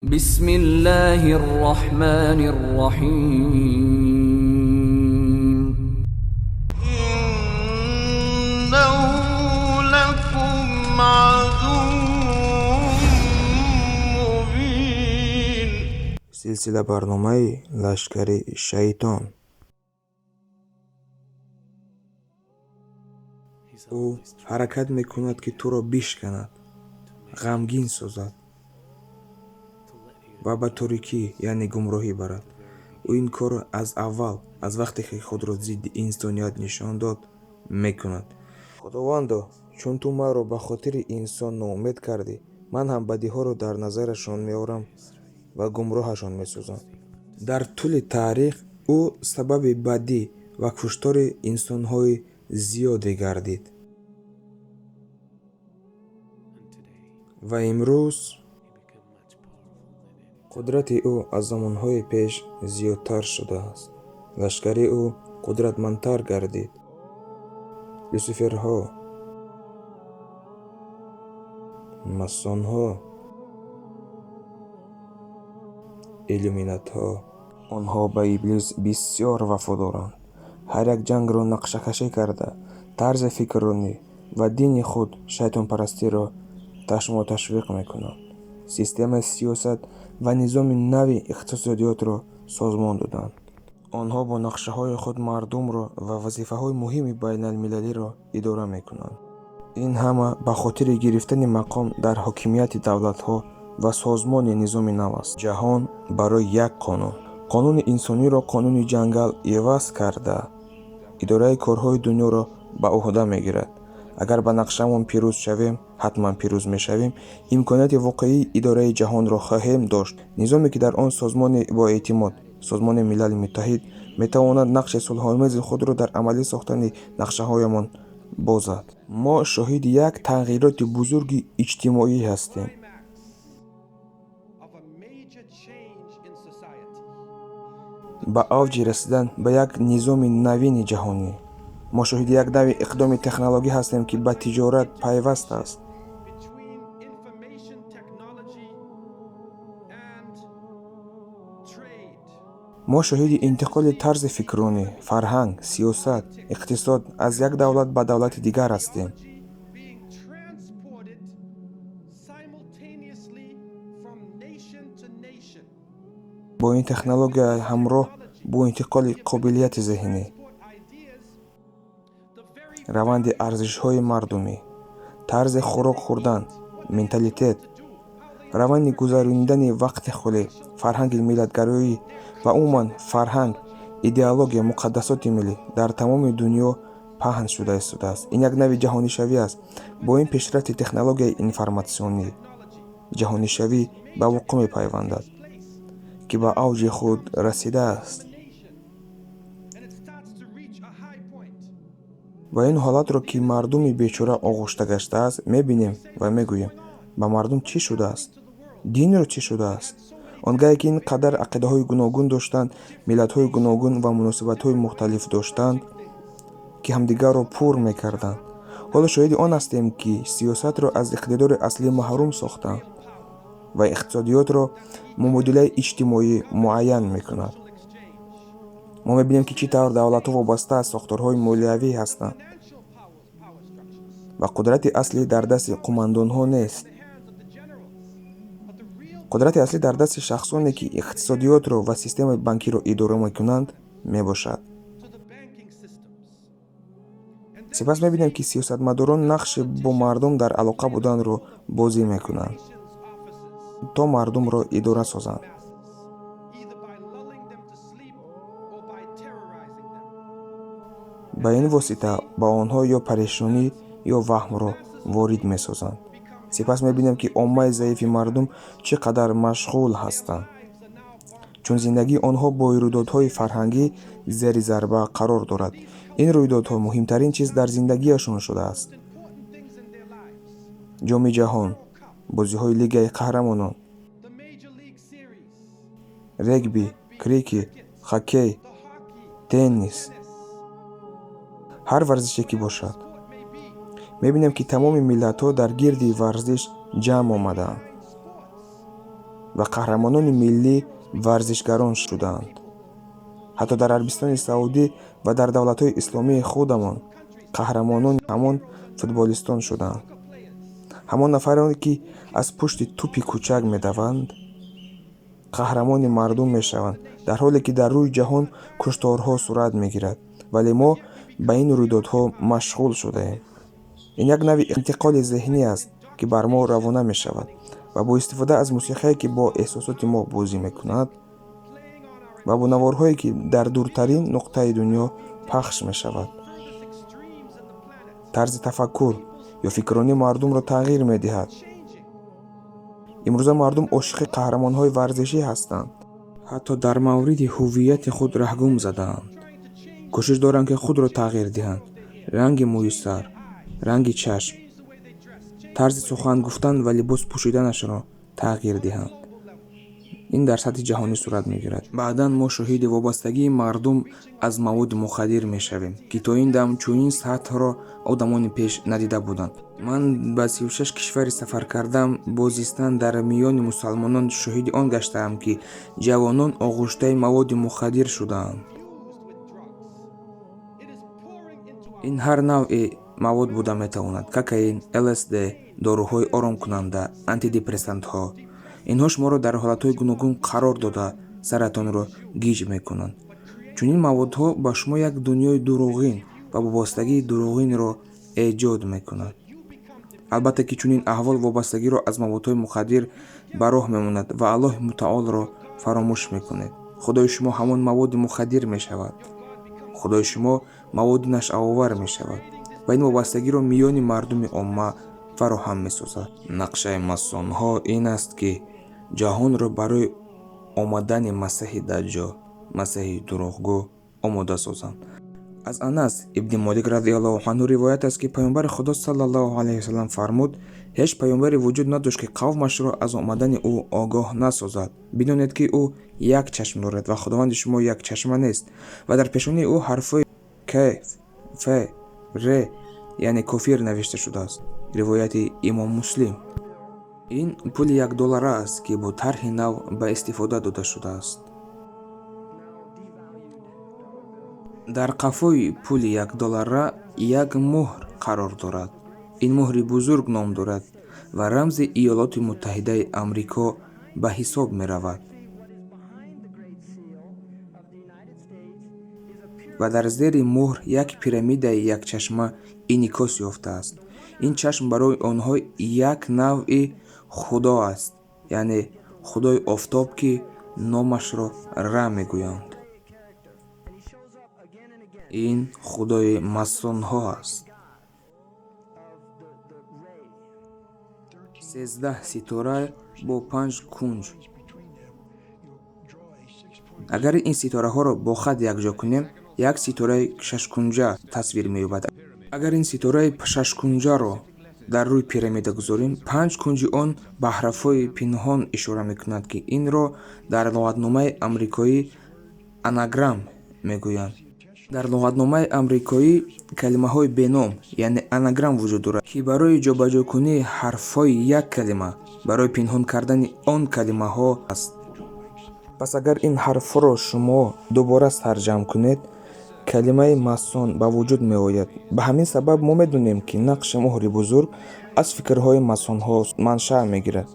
بسم الله الرحمن الرحيم إنه لكم عدو مبين. силсила барномаи лашкари шайтон. ӯ ҳаракат мекунад ки туро бишканад, ғамгин созад ва ба торикӣ яъне гумроҳӣ барад. ӯ ин корро аз аввал, аз вақте ки худро зидди инсоният нишон дод, мекунад. худовандо, чун ту маро ба хотири инсон ноумед кардӣ, ман ҳам бадиҳоро дар назарашон меорам ва гумроҳашон месозам. дар тӯли таърих ӯ сабаби бадӣ ва куштори инсонҳои зиёде гардид. ва имрӯз қудрати ӯ аз замонҳои пеш зиёдтар шудааст. лашкари ӯ қудратмандтар гардид. люсиферҳо, масонҳо, илюминатҳо, онҳо ба иблис бисёр вафодоранд. ҳар як ҷангро нақшакашӣ карда, тарзи фикрронӣ ва дини худ шайтонпарастиро ташму ташвиқ мекунанд. системаи сиёсат ва низоми нави иқтисодиётро созмон доданд. онҳо бо нақшаҳои худ мардумро ва вазифаҳои муҳими байналмилалиро идора мекунанд. ин ҳама ба хотири гирифтани мақом дар ҳокимияти давлатҳо ва созмони низоми нав аст. ҷаҳон барои як қонун, қонуни инсониро қонуни ҷангал иваз карда, идораи корҳои дунёро ба уҳда мегирад. агар ба нақшамон пирӯз шавем, ҳатман пирӯз мешавем. имконияти воқеии идораи ҷаҳонро хоҳем дошт. низоме ки дар он созмони боэътимод, созмони милали муттаҳид метавонад нақши сулҳомези худро дар амалӣ сохтани нақшаҳоямон бозад. мо шоҳиди як тағйироти бузурги иҷтимоӣ ҳастем. ба авҷи расидан ба як низоми навини ҷаҳонӣ. мо шоҳиди як нави иқдоми технологӣ ҳастем, ки ба тиҷорат пайваст аст. мо шоҳиди интиқоли тарзи фикрронӣ, фарҳанг, сиёсат, иқтисод аз як давлат ба давлати дигар ҳастем. бо ин технология ҳамроҳ бо интиқоли қобилияти зеҳнӣ, раванди арзишҳои мардумӣ, тарзи хӯрок хӯрдан, менталитет, раванди гузарондани вақти хӯлӣ, фарҳанги миллатгароӣ ва умуман фарҳанг, идеология, муқаддасоти миллӣ дар тамоми дунё паҳн шуда истодааст. ин як нави ҷаҳонишавӣ аст. бо ин пешрафти технологияи информатсионӣ, ҷаҳонишавӣ ба вуқӯъ мепайвандад, ки ба авҷи худ расидааст. ва ин ҳолатро, ки мардуми бечора оғӯшта гаштааст, мебинем ва мегӯем: ба мардум чӣ шудааст? динро чӣ шудааст? он гае ки ин қадар ақидаҳои гуногун доштанд, миллатҳои гуногун ва муносибатҳои мухталиф доштанд, ки ҳамдигарро пур мекарданд. ҳоло шоҳиди он ҳастем, ки сиёсатро аз иқтидори аслӣ маҳрум сохтанд ва иқтисодиётро мубодилаи иҷтимоӣ муайян мекунад. мо мебинем, ки чӣ тавр давлатҳо вобаста аз сохторҳои молиявӣ ҳастанд ва қудрати аслӣ дар дасти қумандонҳо нест. қудрати аслӣ дар дасти шахсоне, ки иқтисодиётро ва системаи банкиро идора мекунанд, мебошад. сипас мебинем, ки сиёсатмадорон нақши бо мардум дар алоқа буданро бозӣ мекунанд, то мардумро идора созанд. ба ин восита ба онҳо ё парешонӣ ё ваҳмро ворид месозанд. сипас мебинем, ки оммаи заифи мардум чӣ қадар машғул ҳастанд, чун зиндагии онҳо бо рӯйдодҳои фарҳангӣ зери зарба қарор дорад. ин рӯйдодҳо муҳимтарин чиз дар зиндагиашон шудааст. ҷоми ҷаҳон, бозиҳои лигаи қаҳрамонон, регби, крикет, хоккей, теннис, ҳар варзише ки бошад. мебинем, ки тамоми миллатҳо дар гирди варзиш ҷамъ омадаанд. ва қаҳрамонони миллӣ варзишгарон шуданд. ҳатто дар Арабистони Саудӣ ва дар давлатҳои исломии худамон қаҳрамонони ҳамон футболистон шуданд. ҳамон нафароне ки аз пушти тӯпи кӯчак медаванд, қаҳрамони мардум мешаванд, дар ҳоле ки дар рӯи ҷаҳон кушторҳо сурат мегирад, вале мо ба ин рӯйдодҳо машғул шудаем. ин як нави интиқоли зеҳнӣ аст, ки бар мо равона мешавад ва бо истифода аз мусиқие, ки бо эҳсосоти мо бозӣ мекунад ва бо наворҳое, ки дар дуртарин нуқтаи дунё пахш мешавад. тарзи тафаккур ё фикрронии мардумро тағйир медиҳад. имрӯза мардум ошиқи қаҳрамонҳои варзишӣ ҳастанд. ҳатто дар мавриди ҳуввияти худ раҳгум задаанд. кӯшиш доранд, ки худро тағйир диҳанд. ранги мӯи сар, ранги чашм, тарзи сухан гуфтан ва либос пӯшиданашро тағйир диҳанд. ин дар сатҳи ҷаҳонӣ сурат мегирад. баъдан мо шоҳиди вобастагии мардум аз маводи мухаддир мешавем, ки то ин дам чунин сатҳро одамони пеш надида буданд. ман ба 36 кишвари сафар кардам. бо зистан дар миёни мусалмонон шоҳиди он гаштаам, ки ҷавонон оғӯштаи маводи мухаддир шудаанд. ин ҳар навъи мавод буда метавонад: кокаин, ЛСД, доруҳои оромкунанда, антидепрессантҳо. инҳо шуморо дар ҳолатҳои гуногун қарор дода саратонро гиҷ мекунанд. чунин маводҳо ба шумо як дунёи дурӯғин ва вобастагии дурӯғинро эҷод мекунад. албатта ки чунин аҳвол вобастагиро аз маводҳои мухаддир ба роҳ мемонад ва Аллоҳи мутаолро фаромӯш мекунед. худои шумо ҳамон маводи мухаддир мешавад. худои шумо маводи нашъаовар мешавад ва ин вобастагиро миёни мардуми омма фароҳам месозад. нақшаи масонҳо ин аст, ки ҷаҳонро барои омадани масеҳи даҷҷол, масеҳи дурӯғгӯ омода созанд. аз Анас ибни Молик радиаллоҳу анҳу ривоят аст, ки паёмбари худо саллаллоҳу алайҳи васаллам фармуд: ҳеҷ паёмбаре вуҷуд надошт, ки қавмашро аз омадани ӯ огоҳ насозад. бидонед, ки ӯ як чашм дорад ва худованди шумо якчашма нест. ва дар пешонаи ӯ ҳарфҳои кеф, фе, ре, яъне кофир навишта шудааст. ривояти имом Муслим. ин пули $1 аст, ки бо тарҳи нав ба истифода дода шудааст. дар қафои пули $1 як муҳр қарор дорад. ин муҳри бузург ном дорад ва рамзи Иёлоти Муттаҳидаи Амрико ба ҳисоб меравад. ва дар зери муҳр як пирамидаи якчашма инъикос ёфтааст. ин чашм барои онҳо як навъи худо аст, яъне худои офтоб, ки номашро Ра мегӯянд. ин худои масонҳо аст. 13 ситора бо 5 кунҷ. агар ин ситораҳоро бо хат якҷо кунем, як ситораи шашкунҷа тасвир меёбад. агар ин ситораи шашкунҷаро дар рӯи пирамида гузорем, 5 кунҷи он ба ҳарфҳои пинҳон ишора мекунад, ки инро дар луғатномаи амрикоӣ анаграмм мегӯянд. дар луғатномаи амрикоӣ калимаҳои беном, яъне анаграмм вуҷуд дорад, ки барои ҷобаҷокунии ҳарфҳои як калима, барои пинҳон кардани он калимаҳо аст. пас агар ин ҳарфҳоро шумо дубора сарҷам кунед, калимаи масон ба вуҷуд меояд. ба ҳамин сабаб мо медонем, ки нақши муҳри бузург аз фикрҳои масонҳо маншаъ мегирад.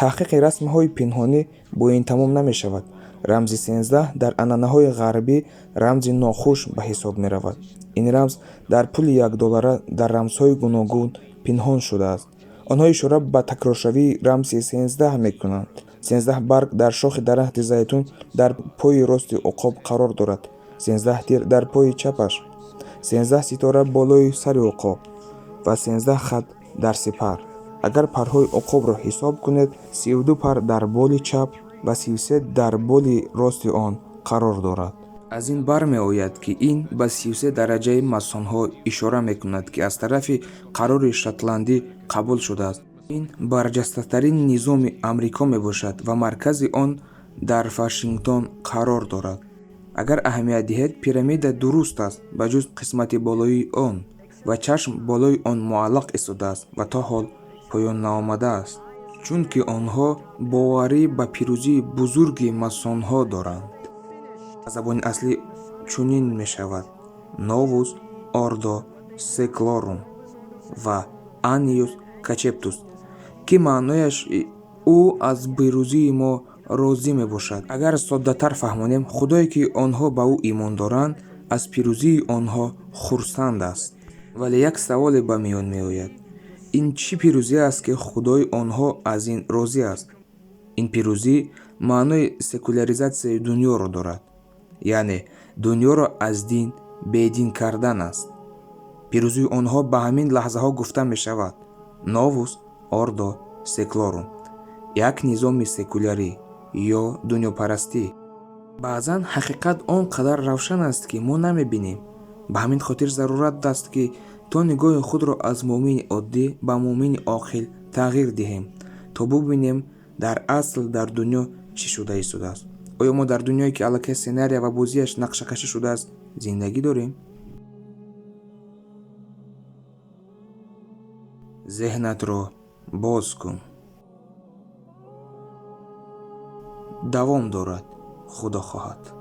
таҳқиқи расмҳои пинҳонӣ бо ин тамом намешавад. рамзи 13 дар анъанаҳои ғарбӣ рамзи нохуш ба ҳисоб меравад. ин рамз дар пули $1 дар рамзҳои гуногун пинҳон шудааст. онҳо ишора ба такроршавии рамзи 13 мекунанд. 13 барг дар шохи дарахти зайтун дар пои рости уқоб қарор дорад. 13 тир дар пои чапаш, 13 ситора болои сари уқоб ва 13 хат дар сипар. агар парҳои уқобро ҳисоб кунед, 32 пар дар боли чап ва 33 дар боли рости он қарор дорад. аз ин бармеояд, ки ин ба 33 дараҷаи масонҳо ишора мекунад, ки аз тарафи қарори Шотландӣ қабул шудааст. ин барҷастатарин низоми Амрико мебошад ва маркази он дар Вашингтон қарор дорад. агар аҳамият диҳед, пирамида дуруст аст ба ҷуз қисмати болоии он ва чашм болои он муаллақ истодааст ва то ҳол поён наомадааст. чунки онҳо боварӣ ба пирӯзии бузурги масонҳо доранд. Ба забони аслӣ чунин мешавад: Novus Ordo Seclorum ва Annius Conceptus, ки маънояш ӯ аз пирӯзии мо розӣ мебошад. Агар соддатар фаҳмонем, худое ки онҳо ба ӯ имон доранд аз пирӯзии онҳо хурсанд аст. Вале як саволе ба миён меояд: ин чӣ пирӯзӣ аст ки худои онҳо аз ин розӣ аст? Ин пирӯзӣ маънои секуляризатсияи дуньёро дорад, яъне дуньёро аз дин бедин кардан аст. Пирӯзии онҳо ба ҳамин лаҳзаҳо гуфта мешавад: Novus Ordo Seclorum, як низоми секулярӣ ё дуньёпарастӣ. Баъзан ҳақиқат он қадар равшан аст, ки мо намебинем. Ба ҳамин хотир зарурат аст, ки то нигоҳи худро аз муъмини оддӣ ба муъмини оқил тағйир диҳем, то бубинем дар асл дар дуньё чӣ шуда истодааст. Оё мо дар дуньое, ки аллакай сценария ва бозиаш нақшакашӣ шудааст, зиндагӣ дорем? зеҳнатро боз кун. давом дорад. худо хоҳад.